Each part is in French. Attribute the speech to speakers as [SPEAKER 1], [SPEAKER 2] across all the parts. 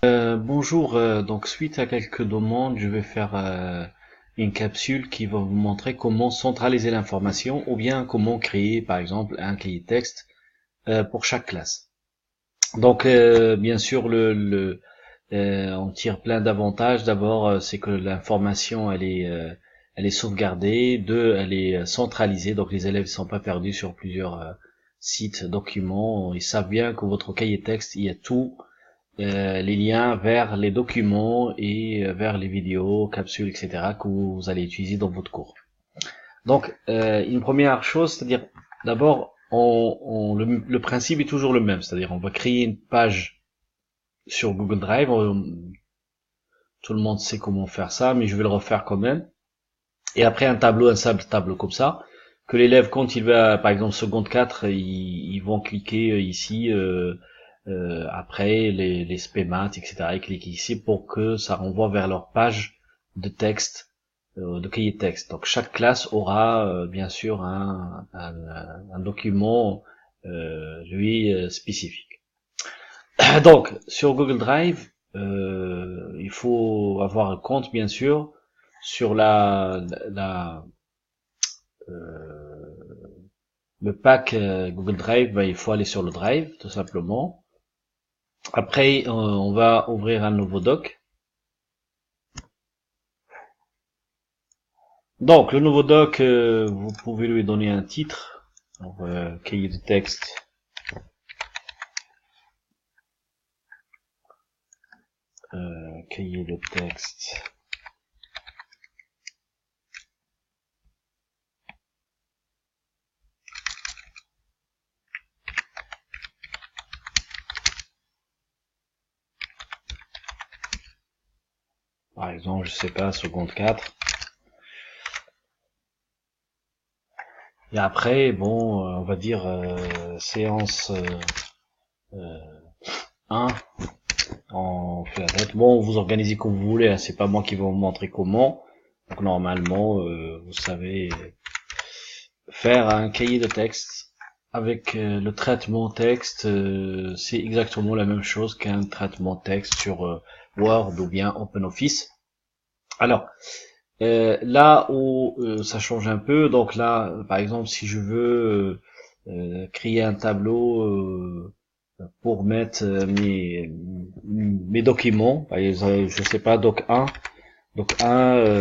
[SPEAKER 1] Bonjour, donc suite à quelques demandes, je vais faire une capsule qui va vous montrer comment centraliser l'information ou bien comment créer par exemple un cahier de texte pour chaque classe. Donc bien sûr on tire plein d'avantages. D'abord c'est que l'information elle est sauvegardée. Deux, elle est centralisée, donc les élèves ne sont pas perdus sur plusieurs sites, documents. Ils savent bien que votre cahier de texte il y a tout les liens vers les documents et vers les vidéos, capsules, etc. que vous allez utiliser dans votre cours. Donc, une première chose, c'est-à-dire, d'abord, le principe est toujours le même, c'est-à-dire, on va créer une page sur Google Drive. Tout le monde sait comment faire ça, mais je vais le refaire quand même. Et après, un simple tableau comme ça, que l'élève, quand il va, par exemple, seconde 4, ils vont cliquer ici, après les spémat, etc. Ils cliquent ici pour que ça renvoie vers leur page de texte, de cahier de texte. Donc chaque classe aura bien sûr un document spécifique. Donc sur Google Drive, il faut avoir un compte bien sûr sur euh, le pack Google Drive. Il faut aller sur le Drive tout simplement. Après, on va ouvrir un nouveau doc. Donc, le nouveau doc, vous pouvez lui donner un titre. Donc, cahier de texte. Cahier de texte. Par exemple, je sais pas, seconde 4. Et après, bon, on va dire séance 1. On fait la date. Bon, vous organisez comme vous voulez, hein, c'est pas moi qui vais vous montrer comment. Donc normalement, vous savez faire un cahier de texte avec le traitement texte, c'est exactement la même chose qu'un traitement texte sur Word ou bien OpenOffice. Alors, là où ça change un peu, donc là, par exemple, si je veux créer un tableau pour mettre mes documents, par exemple, je sais pas, doc 1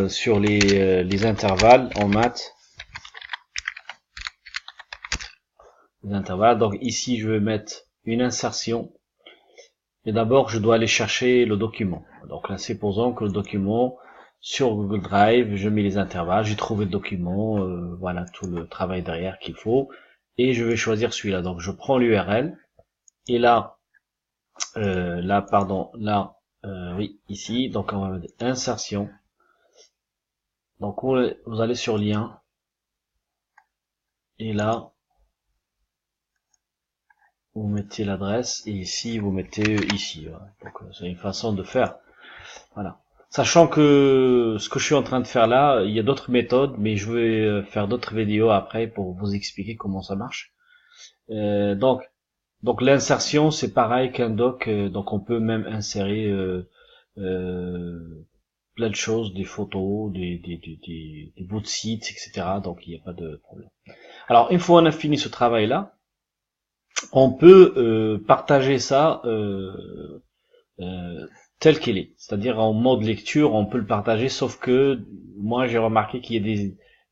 [SPEAKER 1] sur les intervalles en maths, les intervalles. Donc ici, je vais mettre une insertion. Et d'abord, je dois aller chercher le document. Donc là, supposons que le document, sur Google Drive, je mets les intervalles, j'ai trouvé le document, voilà tout le travail derrière qu'il faut. Et je vais choisir celui-là. Donc je prends l'URL. Et là, oui, ici, donc on va mettre insertion. Donc vous allez sur lien. Et là, vous mettez l'adresse. Et ici, vous mettez ici. Voilà. Donc c'est une façon de faire. Voilà. Sachant que ce que je suis en train de faire là, il y a d'autres méthodes, mais je vais faire d'autres vidéos après pour vous expliquer comment ça marche. Euh, donc, donc l'insertion, c'est pareil qu'un doc, donc on peut même insérer plein de choses, des photos, des bouts de sites, etc. Donc il n'y a pas de problème. Alors une fois on a fini ce travail-là, on peut partager ça euh, tel qu'il est. C'est-à-dire en mode lecture, on peut le partager, sauf que moi j'ai remarqué qu'il y a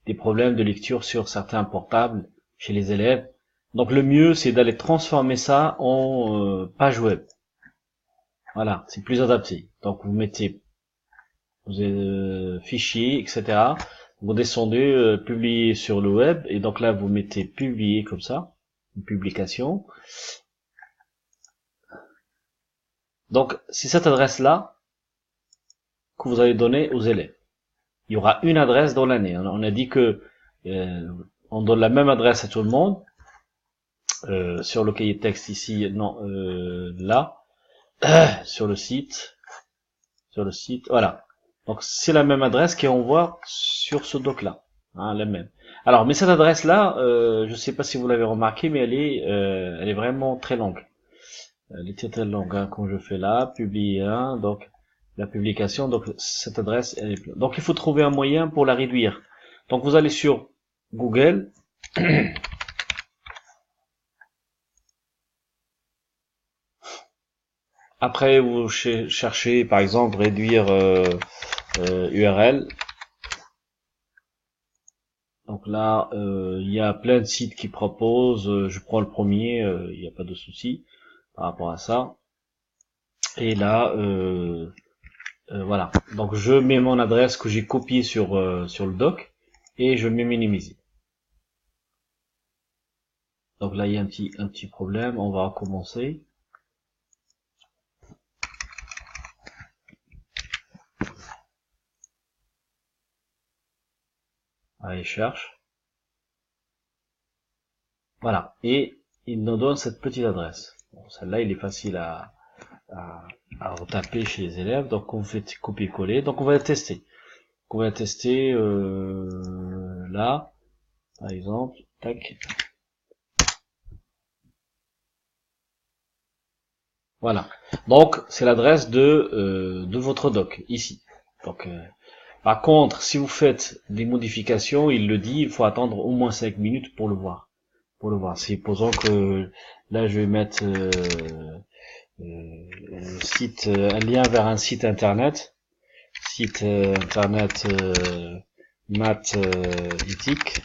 [SPEAKER 1] des problèmes de lecture sur certains portables chez les élèves. Donc le mieux c'est d'aller transformer ça en page web. Voilà, c'est plus adapté. Donc vous mettez fichier, etc. Vous descendez, publier sur le web, et donc là vous mettez publier comme ça, une publication. Donc c'est cette adresse-là que vous allez donner aux élèves. Il y aura une adresse dans l'année. On a dit que on donne la même adresse à tout le monde. Sur le cahier de texte ici, non, là, sur le site, voilà. Donc c'est la même adresse qu'on voit sur ce doc-là, hein, la même. Alors, mais cette adresse-là, je sais pas si vous l'avez remarqué, mais elle est vraiment très longue. les titres longs, hein, comme je fais là, publier un, donc la publication, donc cette adresse, elle est pleine. Donc il faut trouver un moyen pour la réduire. Donc vous allez sur Google. Après, vous cherchez, par exemple, réduire URL. Donc là, il y a plein de sites qui proposent. Je prends le premier, il n'y a pas de souci par rapport à ça. Et là, voilà. Donc je mets mon adresse que j'ai copiée sur le doc et je mets minimiser. Donc là, il y a un petit problème. On va recommencer. Allez, cherche. Voilà. Et il nous donne cette petite adresse. Bon, celle-là, il est facile à retaper chez les élèves. Donc on fait copier-coller. Donc on va la tester. On va la tester là, par exemple. Tac. Voilà. Donc c'est l'adresse de votre doc ici. Donc par contre, si vous faites des modifications, il le dit, il faut attendre au moins 5 minutes pour le voir. Supposons que là je vais mettre un lien vers un site internet, maths éthique.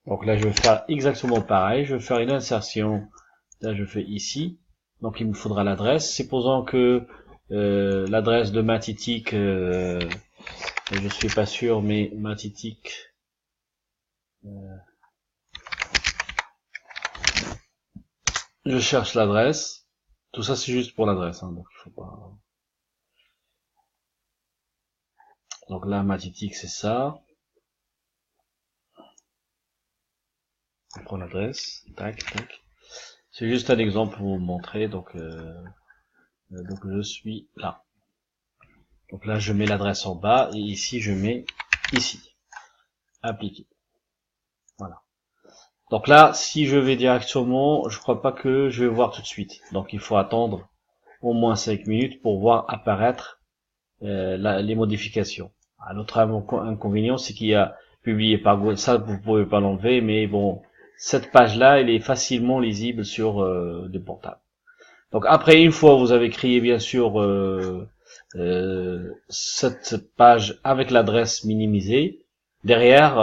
[SPEAKER 1] Donc là je vais faire exactement pareil, je vais faire une insertion. Là je fais ici, donc il me faudra l'adresse. Supposons que l'adresse de maths éthique, je suis pas sûr, mais maths éthique. Je cherche l'adresse. Tout ça c'est juste pour l'adresse, hein, donc il faut pas. Donc là mathétique c'est ça. On prend l'adresse. Tac tac. C'est juste un exemple pour vous montrer. Donc je suis là. Donc là je mets l'adresse en bas et ici je mets ici. Appliquer. Voilà. Donc là, si je vais directement, je crois pas que je vais voir tout de suite. Donc il faut attendre au moins 5 minutes pour voir apparaître les modifications. Un autre inconvénient, c'est qu'il y a publié par Google. Ça, vous pouvez pas l'enlever, mais bon, cette page-là, elle est facilement lisible sur des portables. Donc après, une fois vous avez créé bien sûr cette page avec l'adresse minimisée, derrière,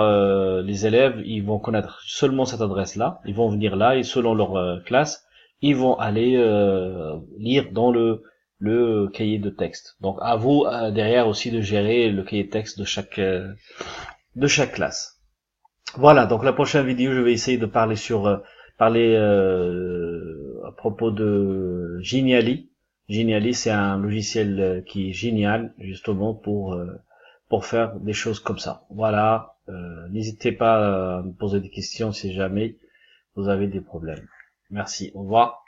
[SPEAKER 1] les élèves, ils vont connaître seulement cette adresse-là. Ils vont venir là et selon leur classe, ils vont aller lire dans le cahier de texte. Donc à vous derrière aussi de gérer le cahier de texte de chaque classe. Voilà. Donc la prochaine vidéo, je vais essayer de parler à propos de Genially. Genially, c'est un logiciel qui est génial justement pour faire des choses comme ça. Voilà, n'hésitez pas à me poser des questions si jamais vous avez des problèmes. Merci, au revoir.